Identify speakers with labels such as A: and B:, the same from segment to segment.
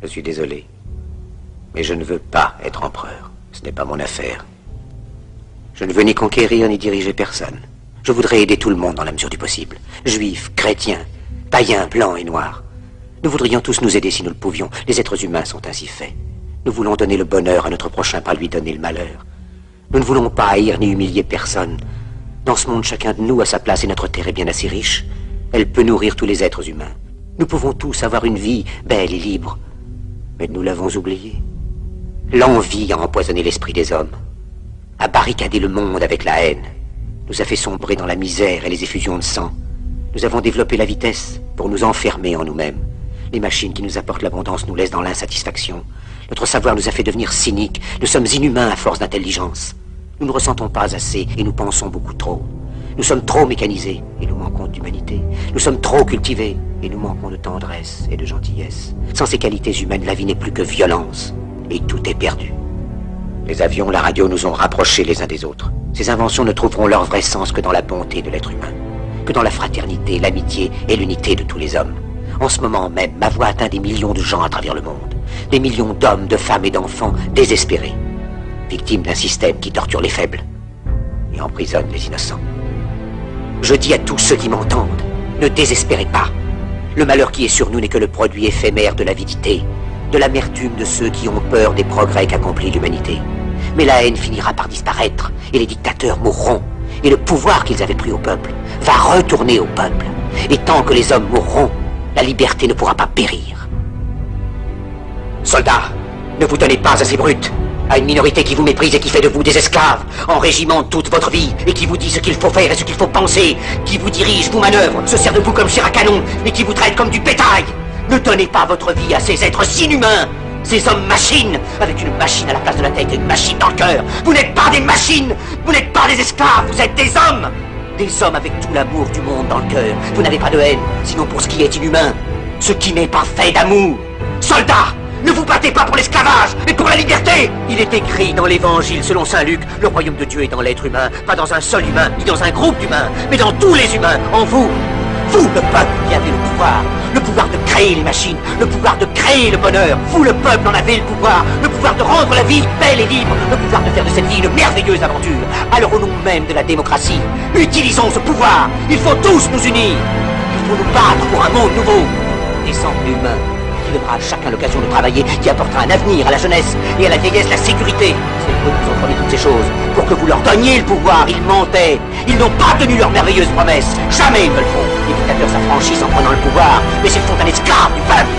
A: Je suis désolé. Mais je ne veux pas être empereur. Ce n'est pas mon affaire. Je ne veux ni conquérir ni diriger personne. Je voudrais aider tout le monde dans la mesure du possible. Juifs, chrétiens, païens, blancs et noirs. Nous voudrions tous nous aider si nous le pouvions. Les êtres humains sont ainsi faits. Nous voulons donner le bonheur à notre prochain, pas lui donner le malheur. Nous ne voulons pas haïr ni humilier personne. Dans ce monde, chacun de nous a sa place et notre terre est bien assez riche. Elle peut nourrir tous les êtres humains. Nous pouvons tous avoir une vie belle et libre. Mais nous l'avons oublié. L'envie a empoisonné l'esprit des hommes, a barricadé le monde avec la haine, nous a fait sombrer dans la misère et les effusions de sang. Nous avons développé la vitesse pour nous enfermer en nous-mêmes. Les machines qui nous apportent l'abondance nous laissent dans l'insatisfaction. Notre savoir nous a fait devenir cyniques. Nous sommes inhumains à force d'intelligence. Nous ne ressentons pas assez et nous pensons beaucoup trop. Nous sommes trop mécanisés et nous manquons d'humanité. Nous sommes trop cultivés et nous manquons de tendresse et de gentillesse. Sans ces qualités humaines, la vie n'est plus que violence. Et tout est perdu. Les avions, la radio nous ont rapprochés les uns des autres. Ces inventions ne trouveront leur vrai sens que dans la bonté de l'être humain, que dans la fraternité, l'amitié et l'unité de tous les hommes. En ce moment même, ma voix atteint des millions de gens à travers le monde. Des millions d'hommes, de femmes et d'enfants désespérés, victimes d'un système qui torture les faibles et emprisonne les innocents. Je dis à tous ceux qui m'entendent, ne désespérez pas. Le malheur qui est sur nous n'est que le produit éphémère de l'avidité, de l'amertume de ceux qui ont peur des progrès qu'accomplit l'humanité. Mais la haine finira par disparaître, et les dictateurs mourront, et le pouvoir qu'ils avaient pris au peuple va retourner au peuple. Et tant que les hommes mourront, la liberté ne pourra pas périr. Soldats, ne vous donnez pas à ces brutes, à une minorité qui vous méprise et qui fait de vous des esclaves, en régiment toute votre vie, et qui vous dit ce qu'il faut faire et ce qu'il faut penser, qui vous dirige, vous manœuvre, se sert de vous comme chair à canon, et qui vous traite comme du bétail. Ne donnez pas votre vie à ces êtres inhumains, ces hommes-machines, avec une machine à la place de la tête et une machine dans le cœur. Vous n'êtes pas des machines, vous n'êtes pas des esclaves, vous êtes des hommes. Des hommes avec tout l'amour du monde dans le cœur. Vous n'avez pas de haine, sinon pour ce qui est inhumain, ce qui n'est pas fait d'amour. Soldats, ne vous battez pas pour l'esclavage, mais pour la liberté. Il est écrit dans l'évangile selon saint Luc, le royaume de Dieu est dans l'être humain, pas dans un seul humain, ni dans un groupe d'humains, mais dans tous les humains, en vous. Vous, le peuple, qui avez le pouvoir de créer les machines, le pouvoir de créer le bonheur. Vous, le peuple, en avez le pouvoir de rendre la vie belle et libre, le pouvoir de faire de cette vie une merveilleuse aventure. Alors, au nom même de la démocratie, utilisons ce pouvoir. Il faut tous nous unir. Il faut nous battre pour un monde nouveau, décent et humain, qui donnera à chacun l'occasion de travailler, qui apportera un avenir à la jeunesse et à la vieillesse la sécurité. C'est eux qui ont promis toutes ces choses. Pour que vous leur donniez le pouvoir, ils mentaient. Ils n'ont pas tenu leurs merveilleuses promesses. Jamais ils ne le font. Les dictateurs s'affranchissent en prenant le pouvoir, mais ils font un esclave du peuple.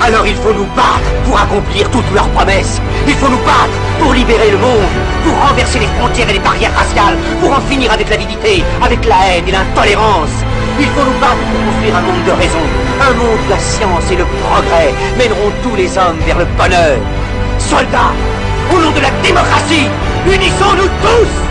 A: Alors il faut nous battre pour accomplir toutes leurs promesses. Il faut nous battre pour libérer le monde, pour renverser les frontières et les barrières raciales, pour en finir avec l'avidité, avec la haine et l'intolérance. Il faut nous battre pour construire un monde de raison, un monde où la science et le progrès mèneront tous les hommes vers le bonheur. Soldats, au nom de la démocratie, unissons-nous tous!